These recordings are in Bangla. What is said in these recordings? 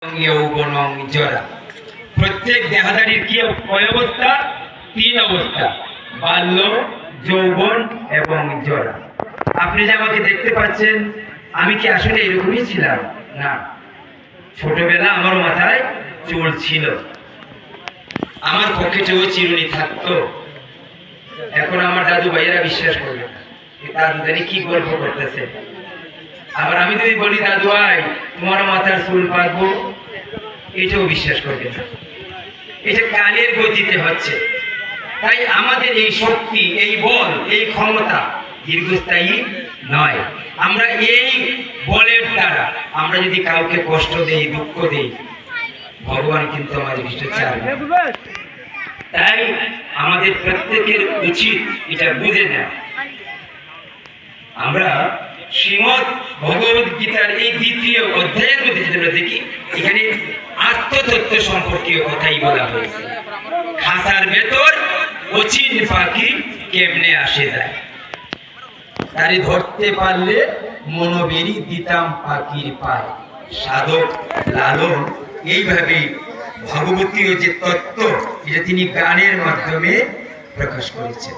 যৌবনং জরা। প্রত্যেক দেহধারীর কি কয় অবস্থা? তিন অবস্থা, বাল্য, যৌবন এবং জরা। আপনি যে আমাকে দেখতে পাচ্ছেন, আমি কি আসলে এরকমই ছিলাম? না, ছোটবেলা আমার মাথায় চুল ছিল, আমার পকেটেও চিরুনি থাকতো। এখন আমার দাদু ভাইয়েরা বিশ্বাস করবে না, দাদু জানি কি গল্প করতেছে। আবার আমি যদি বলি দাদু ভাই তোমার মাথার চুল পাকবো, এটাও বিশ্বাস করবে না। এটা কালের গতিতে হচ্ছে। তাই আমাদের এই শক্তি, এই বল, এই ক্ষমতা দীর্ঘস্থায়ী নয়। আমরা এই বলের দ্বারা আমরা যদি কাউকে কষ্ট দেই, দুঃখ দেই, ভগবান কিন্তু আমাদের ইষ্ট চায়। তাই আমাদের প্রত্যেকের উচিত এটা বুঝে নেওয়া। আমরা শ্রীমদ ভগবত গীতার এই দ্বিতীয় অধ্যায়ের মধ্যে যেটা আমরা দেখি, এখানে আত্মতত্ত্ব সম্পর্কীয় কথাই বলা হয়েছে। খাসার ভেতর অচিন পাখি কেমনে আসে যায়, তারে ধরতে পারলে মনোবেরি দিতাম পাখির পায়। সাধক লালন এইভাবে ভগবতীয় যে তত্ত্ব, এটা তিনি গানের মাধ্যমে প্রকাশ করেছেন।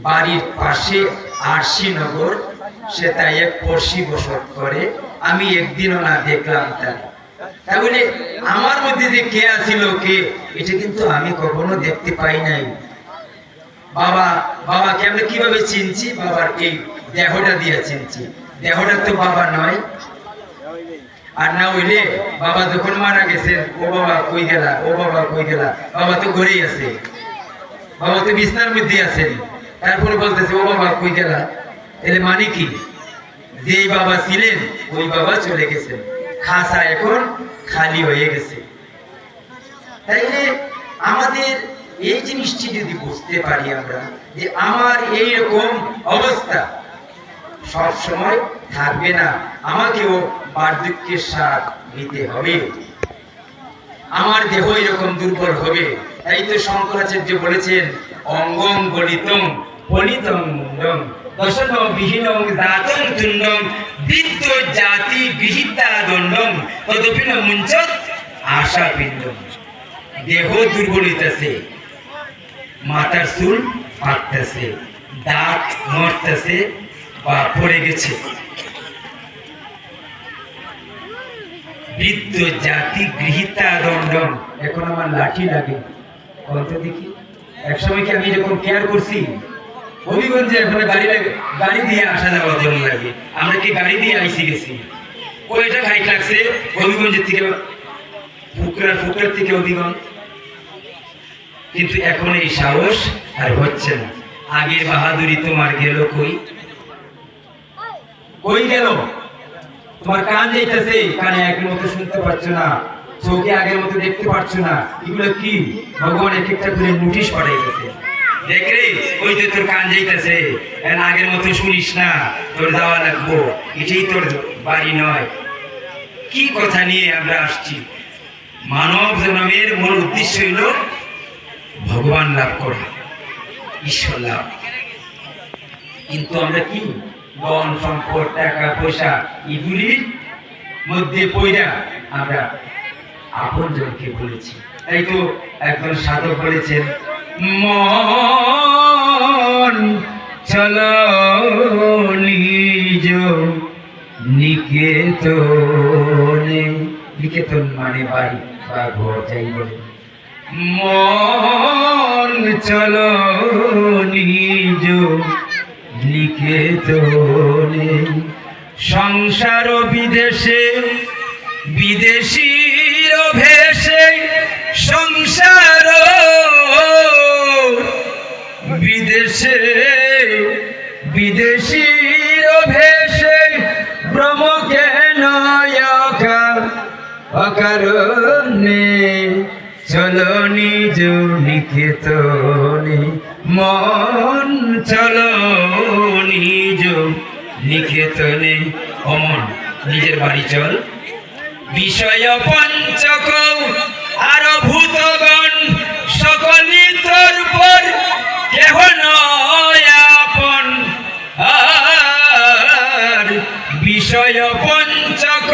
বাড়ির পাশে আরশিনগর, সে তাই এক পড়শি বসত করে, আমি একদিনও না দেখলাম তার। তাহলে আমার মধ্যে যে কে আছিল, কে, এটা কিন্তু আমি কখনো দেখতে পাই নাই। বাবাকে আমরা কিভাবে চিনছি? বাবার এই দেহটা দিয়ে চিনছি। দেহটা তো বাবা নয়। আর না হইলে বাবা যখন মারা গেছেন, ও বাবা কই গেলা, ও বাবা কই গেলা, বাবা তো ঘরেই আছে, বাবা তো বিছনার মধ্যে আছেন। তারপরে বলতেছে ও বাবা কই গেলা। এলে মানে কি? যেই বাবা ছিলেন ওই বাবা চলে গেছেন, খাসা এখন খালি হয়ে গেছে। তাইলে আমাদের এই জিনিসটি যদি বুঝতে পারি আমরা, যে আমার এই রকম অবস্থা সব সময় থাকবে না, আমাকেও বার্ধক্যের স্বাদ নিতে হবে, আমার দেহ এরকম দুর্বল হবে। তাই তো শঙ্করাচার্য বলেছেন, অঙ্গং গলিতং পলিতং মুন্ডং দশন বিহীনং দাতং তুণ্ডং বিদ্য জাতি বিহিতা দণ্ডং তদপিন মুঞ্চত আশা পিণ্ডং। দেহ দুর্বল হইতেছে, মাথার চুল পাকতেছে, দাঁত মরতেছে বা পড়ে গেছে। বৃদ্ধ জাতি গৃহীতা দণ্ডম। এখন আমার লাঠি লাগে, বলতে দেখি একসময় কি আমি এরকম কেয়ার করছি? হবিগঞ্জে এখন গাড়ি দিয়ে আসা যাওয়ার জন্য লাগে। আমরা কি গাড়ি দিয়ে আইসি গেছি? কয়টা খাইট লাগছে হবিগঞ্জের থেকে, ফুকরার থেকে হবিগঞ্জ। কিন্তু এখন এই সাহস আর হচ্ছে না। আগের বাহাদুরি তোমার গেল কই? কই গেল? তোমার কান যাইতেছে, কানে আগের মতো শুনতে পাচ্ছ না, চোখে আগের মতো দেখতে পাচ্ছ না। এগুলো কি? ভগবান এক একটা করে নোটিশ পাঠাইতেছে, দেখ রে, ওই যে তোর কান যাইতেছে, আগের মতো শুনিস না, তোর যাওয়া লাগবো, এটাই তোর বাড়ি নয়। কি কথা নিয়ে আমরা আসছি? মানব জন্মের মূল উদ্দেশ্য হইল ভগবান লাভ করা, ঈশ্বর লাভ। কিন্তু আমরা কি ধন সম্পদ, টাকা পয়সা, এগুলির মধ্যে পইরা আমরা আপনজনকে বলেছি। তাই তো একজন সাধক বলেছেন, মন চলো নিজ নিকেতনে। নিকেতন মানে বাড়ি বা ঘর, যাই বলে। মন চলো নিজ নিকেতনে। সংসার বিদেশে বিদেশীর ভেষে, সংসার বিদেশে বিদেশীর ভেষে, ভ্রম কেন অকারণে। চলো নিজ নিকেতনে, মন চলো নিজ নিকেতনে। অমন নিজের বাড়ি চল। বিষয় পঞ্চক আর ভূতগণ সকলই তোর পর, কেহ নয় আপন। আর বিষয় পঞ্চক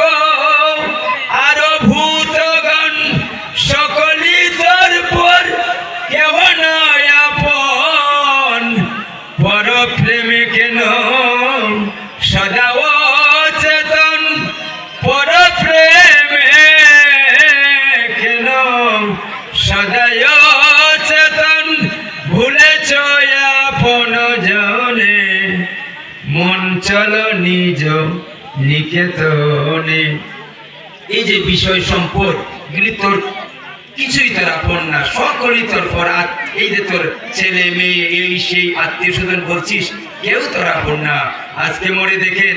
নিকেতনে। এই যে বিষয় সম্পদ এগুলি তোর কিছুই তোর আপন না, সকলই তোর পরাত। এই যে তোর ছেলে মেয়ে এই সেই আত্মীয় স্বজন বলছিস, কেউ তোর আপন না। আজকে মরে দেখেন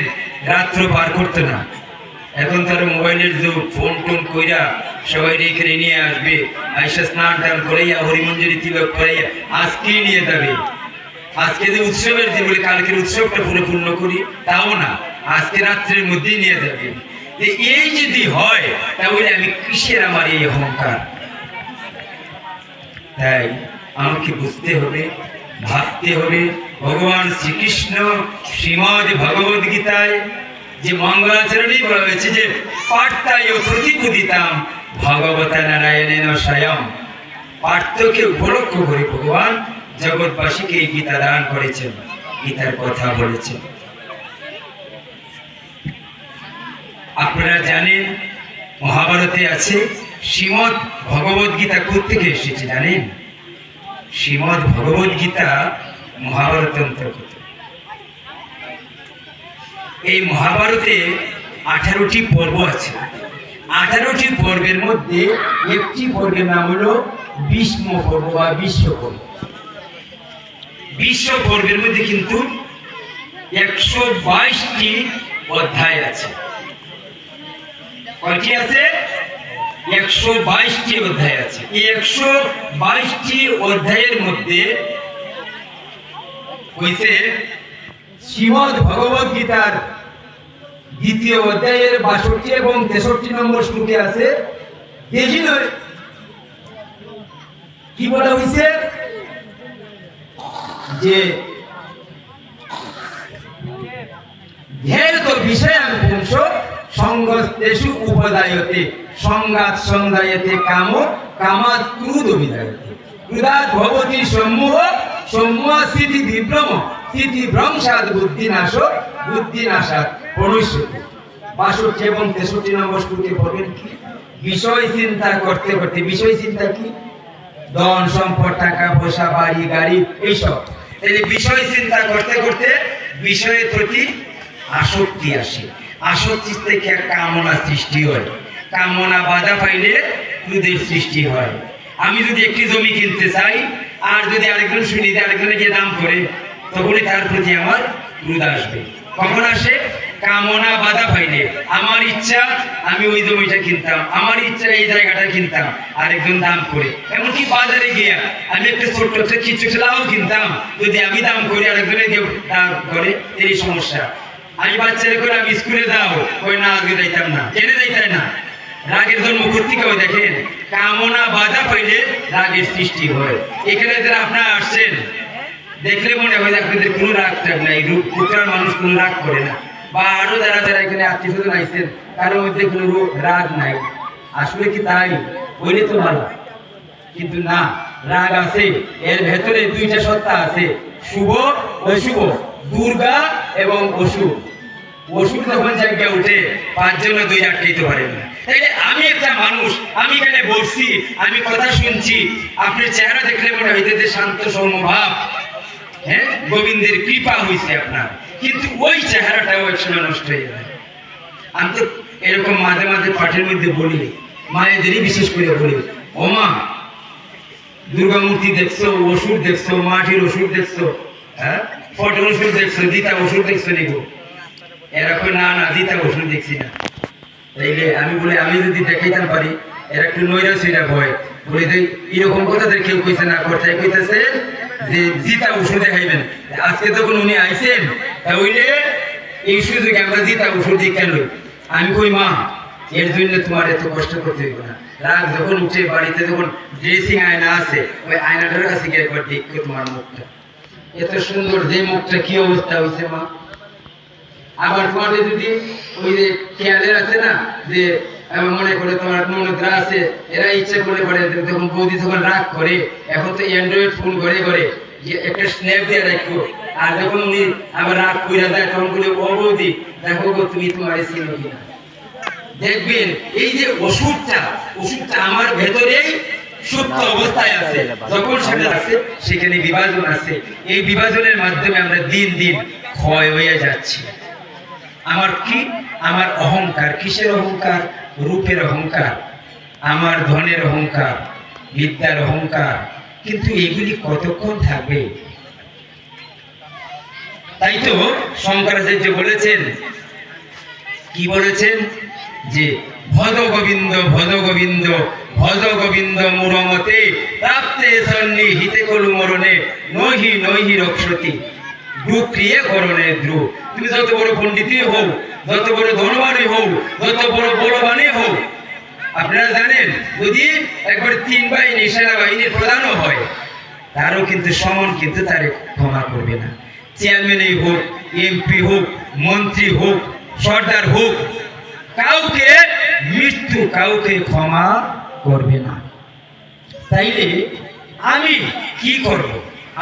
রাত্র পার করতো না, এখন তার মোবাইলের যুগ, ফোন টোন কইরা সবাই এখানে নিয়ে আসবে, আইসা স্নান টান করাইয়া হরিমঞ্জুরি তিলক করাইয়া আজকেই নিয়ে যাবে। আজকে যে উৎসবের দিন বলে কালকের উৎসবটা পুরো পূর্ণ করি তাও না, আজকে রাত্রের মধ্যেই নিয়ে যাবে। এই যদি হয় তাহলে আমি কিসের আমার এই অহংকার? তাই আমাকে বুঝতে হবে, ভাবতে হবে। ভগবান শ্রীকৃষ্ণ শ্রীমদ ভগবদ গীতায় যে মঙ্গলাচরণেই বলা হয়েছে যে পার্থায় প্রতিপদিতাম ভগবতা নারায়ণেন স্বয়ং। পার্থকে উপলক্ষ করে ভগবান জগৎবাসীকে এই গীতা দান করেছেন, গীতার কথা বলেছেন। আপনারা জানেন মহাভারতে আছে শ্রীমদ ভগবদ গীতা কোত্থেকে এসেছে জানেন? শ্রীমদ ভগবদ গীতা মহাভারতের অন্তর্গত। এই মহাভারতে 18টি পর্ব আছে। 18টি পর্বের মধ্যে একটি পর্বের নাম হলো ভীষ্ম পর্ব বা বিশ্ব পর্ব। বিশ্ব পর্বের মধ্যে কিন্তু 122টি অধ্যায় আছে। কয়টি আছে? 122টি অধ্যায় আছে। এই 122টি অধ্যায়ের মধ্যে হইছে শ্রীমদ ভগবদ গীতার দ্বিতীয় অধ্যায়ের 62 এবং 63 নম্বর শ্লোকে আছে কি বলা হয়েছে যে ধ্যেয়ত বিষয়াং পুংস সংগস্তেষু উপদায়তে সংঘাত সংজায়তে কাম কামাৎ ক্রুধ বিদায়তে ক্রুধাৎ ভবতি সম্মোহ সম্মোহ স্থিতি বিভ্রম স্থিতি ভ্রংসাৎ বুদ্ধিনাশ বুদ্ধিনাশাৎ প্রণশ্যতি। 62 এবং 63 নম্বর শ্লোকে পড়বেন কি বিষয় চিন্তা করতে করতে। বিষয় চিন্তা কি? ধন সম্পদ, টাকা পয়সা, বাড়ি গাড়ি, এইসব। তাহলে বিষয় চিন্তা করতে করতে বিষয়ের প্রতি আসক্তি আসে। আসক্তি থেকে কামনা সৃষ্টি হয়। কামনা বাধা পাইলে ক্রোধের সৃষ্টি হয়। আমি যদি একটি জমি কিনতে চাই আর যদি আরেকজন শুনি যে আরেকজনে গিয়ে দাম করে, তখনই তার প্রতি আমার ক্রোধ আসবে। কখন আসে? কামনা বাধা পাইলে। আমার ইচ্ছা আমি ওই জমিটা কিনতাম, আমার ইচ্ছা এই জায়গাটা কিনতাম, আরেকজন দাম করে। এমনকি বাজারে গিয়া আমি একটা ছোট্ট কিছু লাউ কিনতাম, যদি আমি দাম করি আরেকজনে দাম করে, এই সমস্যা। আমি বাচ্চারা করে আমি স্কুলে যাও, ওই না আজকে যাইতাম না, কেনে যাইতাই না। রাগের জন্ম কোথেকে হয় দেখেন? কামনা বাধা পাইলে রাগের সৃষ্টি হয়। এখানে যারা আপনারা আসছেন দেখলে মনে হয় আপনাদের কোনো রাগ টাগ নাই, রূপপুরার মানুষ কোনো রাগ করে না। বা আরো যারা যারা এখানে আত্মীয় স্বজন আইসেন কারোর মধ্যে কোনো রাগ নাই। আসলে কি তাই? বলে তো ভালো, কিন্তু না, রাগ আছে। এর ভেতরে দুইটা সত্তা আছে, শুভ অশুভ, দুর্গা এবং অশুভ। অশুভ যখন জায়গায় উঠে 5 জন 2 আটকাইতে পারে না। তাইলে আমি একটা মানুষ, আমি এখানে বসছি, আমি কথা শুনছি, আপনার চেহারা দেখলে মনে হইতে যে শান্ত সৌম্য ভাব, হ্যাঁ, গোবিন্দের কৃপা হয়েছে আপনার, কিন্তু ওই চেহারাটাও একসময় নষ্ট হয়ে যায়। আমি তো এরকম মাঝে মাঝে পাঠের মধ্যে বলি, মায়েদেরই বিশেষ করে বলি, ও মা, দুর্গা মূর্তি দেখছো, ওষুধ দেখছো, মাটির ওষুধ দেখছো, হ্যাঁ, ফটোর ওষুধ দেখছো, দিতা ওষুধ দেখছো নিগো? এরকম না না, দিতা ওষুধ দেখছি না। তাইলে আমি বলি, আমি যদি দেখাইতাম পারি, এরা একটু নৈরাশীরা ভয় বলে যে এরকম কথাদের কেউ কইছে না, কথায় কইতেছে যে জিতা ওষুধ দেখাইবেন। আজকে যখন উনি আইছেন তাহলে এই সুযোগে আমরা জিতা ওষুধ দিই কেন? আমি কই মা, এর জন্য তোমার এত কষ্ট করতে হইব না। রাগ যখন উঠে বাড়িতে যখন ড্রেসিং আয়না আছে, ওই আয়নাটার কাছে গিয়ে একবার দেখো তোমার মুখটা, এত সুন্দর যে মুখটা, কি অবস্থা হয়েছে মা। আবার তোমাদের যদি ওই যে খেয়ালের আছে না, যে মনে করে তোমার মনোদ্রা আছে, এরা ইচ্ছে করে পড়ে যখন বৌদি যখন রাগ করে, এখন তো অ্যান্ড্রয়েড ফোন ঘরে ঘরে, একটা স্ন্যাপ দিয়ে রাখো। আর যখন উনি আবার রাগ করে যায় তখন বলে, ও বৌদি দেখো গো, তুমি তোমার ছিল কিনা। দেখবেন এই যে ওষুধটা আমার ভেতরেই সুপ্ত অবস্থায় আছে। যখন সেটা আছে সেখানে বিভাজন আছে। এই বিভাজনের মাধ্যমে আমরা দিন দিন ক্ষয় হয়ে যাচ্ছি। আমার কি? আমার অহংকার। কিসের অহংকার? রূপের অহংকার, আমার ধনের অহংকার, বিদ্যার অহংকার। কিন্তু এগুলি কতক্ষণ থাকবে? তাই তো শঙ্করাচার্য বলেছেন, কি বলেছেন? যে ভজ গোবিন্দ ভজ গোবিন্দ ভজ গোবিন্দ মুরমতে প্রাপ্তে সন্নি হিতে কলু মরণে নহি নহি রক্ষতি দুক্রিয়ে করণে ধ্রুব। তুমি যত বড় পণ্ডিতই হও, যত বড় ধনবানই হও, যত বড় বলবানই হও, আপনারা জানেন যদি একবার 3 বাহিনী সেনাবাহিনীর প্রধানও হয়, তারও কিন্তু সমান কিন্তু তারে ক্ষমা করবে না। চেয়ারম্যানই হোক, এমপি হোক, মন্ত্রী হোক, সর্দার হোক, কাউকে মৃত্যু কাউকে ক্ষমা করবে না। তাইলে আমি কি করব?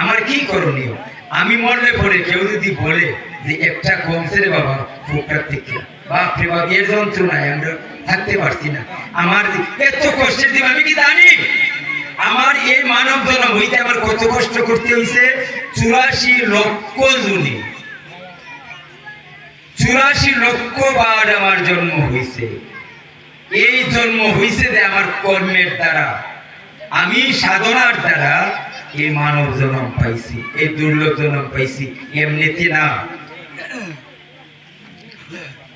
আমার কি করণীয়? আমি মরলে পরে কেউ যদি বলে যে একটা কমছে রে বাবা ফুকটার থেকে, বাপরে বাপ এর যন্ত্রণায় আমরা থাকতে পারছি না, আমার এত কষ্টের দিন আমি কি জানি? আমার এই মানব জন্ম হইতে আমার কত কষ্ট করতে হয়েছে? 84 লক্ষ জুনি, 84 লক্ষ বার আমার জন্ম হয়েছে। এই জন্ম হয়েছে যে আমার কর্মের দ্বারা, আমি সাধনার দ্বারা এই মানব জন্ম পাইছি, এই দুর্লভ জন্ম পাইছি, এমনিতে না।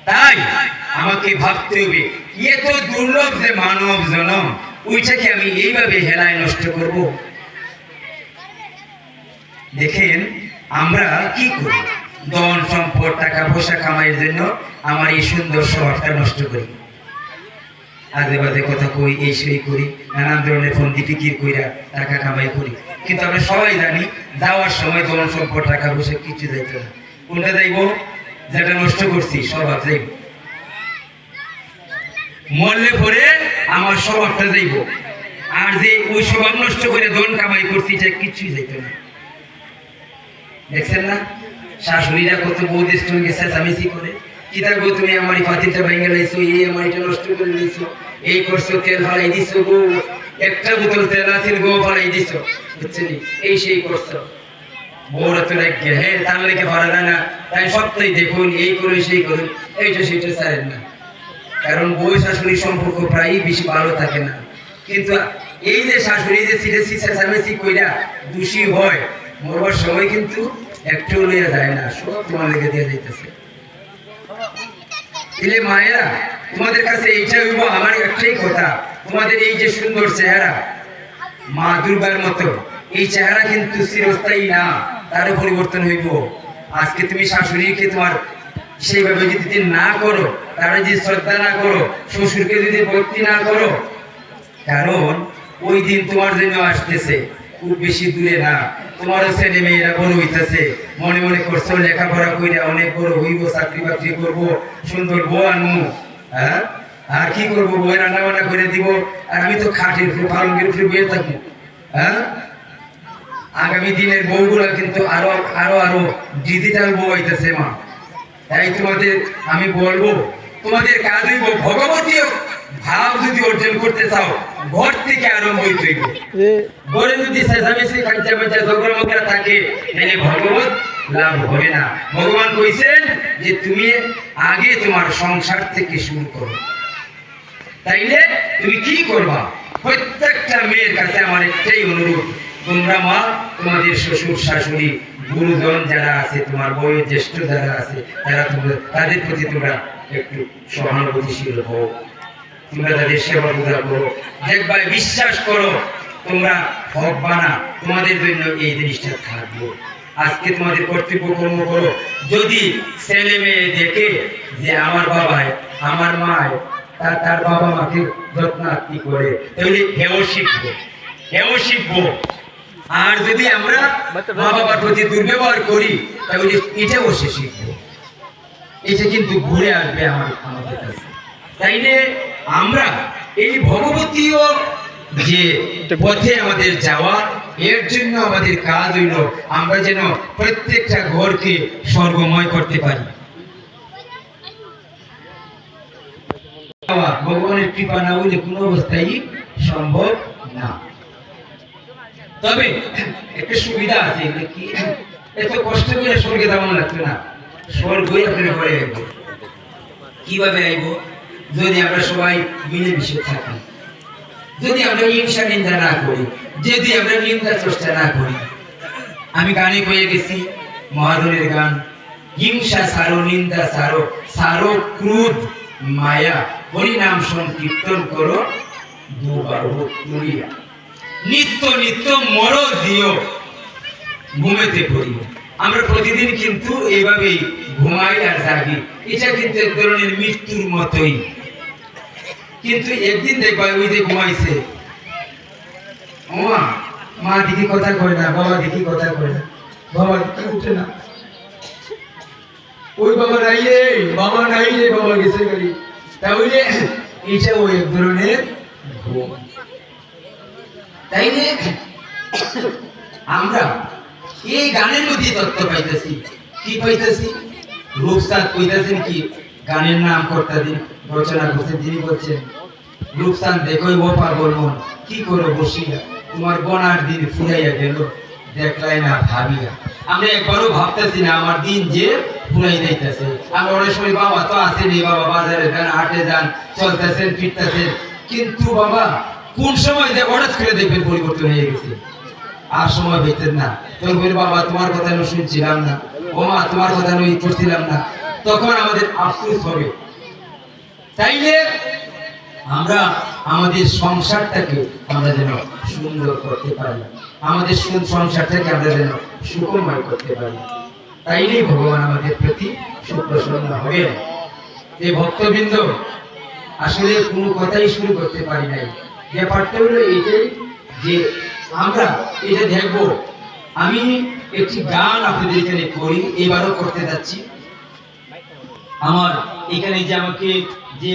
তাই আমাকে ভাবতে হবে এত দুর্লভ যে মানব জন্ম, ওইটাকে আমি এইভাবে হেলায় নষ্ট করব? দেখেন আমরা কি করি, ধন সম্পদ টাকা পয়সা কামাইয়ের জন্য আমার এই সুন্দর স্বভাবটা নষ্ট করি, আজে বাজে কথা কই, এই সেই করি, নানান ধরনের ফন্দি ফিকির কইরা টাকা কামাই করি। কিন্তু আমরা সবাই জানি যাওয়ার সময় ধন সম্পদ টাকা পয়সা কিছু যাইত না। কোনটা যাইব? যেটা নষ্ট করছি স্বভাব যাইব। মরলে পরে আমার স্বভাবটা যাইব, আর যে ওই স্বভাব নষ্ট করে ধন কামাই করছি এটা কিছুই যাইত না। দেখছেন না শাশুড়িরা কত বৌদের সঙ্গে চেঁচামেচি করে, কি তা গো তুমি আমার এই পাতিলটা ভেঙে লাইছো, এই আমার এটা নষ্ট করে দিয়েছো, এই করছো, তেল ফালাই দিছো গো, একটা বোতল তেল আছে গো ফালাই দিছো, বুঝছেন? এই সেই করছো। বউরা তো লাগে হ্যাঁ তার লেগে ভাড়া দেয় না, তাই সবটাই দেখুন, এই করুন সেই করুন, এইটা সেইটা ছাড়েন না। কারণ বউ শাশুড়ির সম্পর্ক প্রায়ই বেশি ভালো থাকে না। কিন্তু এই যে শাশুড়ি যে সিরিয়াসি চেঁচামেচি কইরা দোষী হয়, মরবার সময় কিন্তু একটু লইয়া যায় না, সব তোমার লেগে দিয়ে যাইতেছে। এলে মায়েরা তোমাদের কাছে এইটা হইব আমার একটাই কথা, তোমাদের এই যে সুন্দর চেহারা মা দুর্গার মতো, এই চেহারা কিন্তু চিরস্থায়ী না, তারও পরিবর্তন হইব। আজকে তুমি শাশুড়িকে তোমার সেইভাবে যদি না করো, তারা যদি শ্রদ্ধা না করো, শ্বশুরকে যদি ভক্তি না করো, কারণ ওই দিন তোমার জন্য আসতেছে, খুব বেশি দূরে না। তোমারও ছেলে মেয়েরা বড় হইতেছে, মনে মনে করছো লেখাপড়া কইরা অনেক বড় হইব, চাকরি বাকরি করবো, সুন্দর বউ আনবো, হ্যাঁ আর কি করবো, বউয়ের রান্না বান্না করে দিব, আর আমি তো খাটের উপরে পালঙ্গের উপরে বয়ে থাকবো। হ্যাঁ আগামী দিনের বউগুলা কিন্তু আরো আরো আরো ডিজিটাল বউ হইতেছে মা। তাই তোমাদের আমি বলবো, তোমাদের কাজ হইব ভগবতীয় ভাব যদি অর্জন করতে চাও, ঘর থেকে আরম্ভ হইতে হইব। ঘরে যদি চেঁচামেচি খাইতে মাইতে ঝগড়া থাকে, তাহলে ভগবত লাভ হবে না। ভগবান কইছেন যে তুমি আগে তোমার সংসার থেকে শুরু করো। তাইলে তুমি কি করবা? প্রত্যেকটা মেয়ের কাছে আমার একটাই অনুরোধ, তোমরা মা তোমাদের শ্বশুর শাশুড়ি গুরুজন যারা আছে, তোমার বয়োজ্যেষ্ঠ যারা আছে, তারা তাদের প্রতি তোমরা একটু সহানুভূতিশীল হও, তোমরা তাদের সেবা পূজা করো, দেখবা বিশ্বাস করো তোমরা হকবা না, তোমাদের জন্য এই জিনিসটা থাকবো। আজকে তোমাদের কর্তব্য কর্ম করো। যদি ছেলে মেয়ে দেখে যে আমার বাবায় আমার মায় তার বাবা মাকে যত্নার্থী করে, তাহলে হেও শিখবো, হেও শিখবো। আর যদি আমরা মা বাবার প্রতি দুর্ব্যবহার করি, তাহলে এটাও সে শিখবো। এটা কিন্তু ঘুরে আসবে আমাদের কাছে। তাইলে আমরা এই ভগবতীয় যে পথে আমাদের যাওয়া, এর জন্য আমাদের কাজ হইল আমরা যেন প্রত্যেকটা ঘরকে স্বর্গময় করতে পারি। ভগবানের কৃপা না হইলে কোনো অবস্থায় সম্ভব না। তবে একটা সুবিধা আছে, কি এত কষ্ট করে স্বর্গে যাওয়া লাগতো না, স্বর্গই আপনার ঘরে কিভাবে আইব? যদি আমরা সবাই মিলেমিশে থাকি, যদি আমরা হিংসা নিন্দা না করি, যদি আমরা নিন্দা চর্চা না করি। আমি গানে কয়ে গেছি, মহাজনের গান, হিংসা সারো, নিন্দা সারো, সারো ক্রোধ মায়া, হরিনাম সংকীর্তন করো দুবাহু তুলিয়া, নিত্য নিত্য মরো দিও, ঘুমেতে পড়িও। আমরা প্রতিদিন কিন্তু এইভাবেই ঘুমাই আর জাগি, এটা কিন্তু এক ধরনের মৃত্যুর মতোই। কিন্তু একদিন দেখবা ওই যে ঘুমাইছে, মা মা দেখি কথা কয় না, বাবা দেখি কথা কয় না, বাবা দেখি উঠে না, ওই বাবা নাই রে, বাবা নাই রে, বাবা গেছে গাড়ি। তাহলে এটা ওই এক ধরনের ঘুম, তাই না? আমরা এই গানের মধ্যে তত্ত্ব পাইতেছি। কি পাইতেছি? রূপসাদ কইতেছেন কি, গানের নাম কর্তা দিন রচনা করছেন, যিনি বলছেন, রূপসান দেখোই ও পাগল মন, কি করো বসিয়া, তোমার বনার দিন ফুরাইয়া গেল, দেখলাই না ভাবিয়া। আমরা একবারও ভাবতেছি না আমার দিন যে ফুরাই যাইতেছে। আমরা অনেক সময় বাবা তো আসেনি, বাবা বাজারে যান, হাটে যান, চলতেছেন ফিরতেছেন, কিন্তু বাবা কোন সময় যে হঠাৎ করে দেখবেন পরিবর্তন হয়ে গেছে, আর সময় পেতেন না। তখন বাবা তোমার কথা আমি শুনছিলাম না, ও মা তোমার কথা আমি করছিলাম না, তখন আমাদের আফসোস হবে। তাইলে আমরা আমাদের সংসারটাকে আমরা যেন সুন্দর করতে পারি, আমাদের সংসারটাকে আমরা যেন সুখময় করতে পারি, তাইলেই ভগবান আমাদের প্রতি সুপ্রসন্ন হবে। এই ভক্তবৃন্দ আসলে কোনো কথাই শুরু করতে পারি নাই। ব্যাপারটা হলো এইটাই যে আমরা এটা দেখবো। আমি একটি গান আপনাদের এখানে করি, এবারও করতে যাচ্ছি। আমার এখানে যে আমাকে যে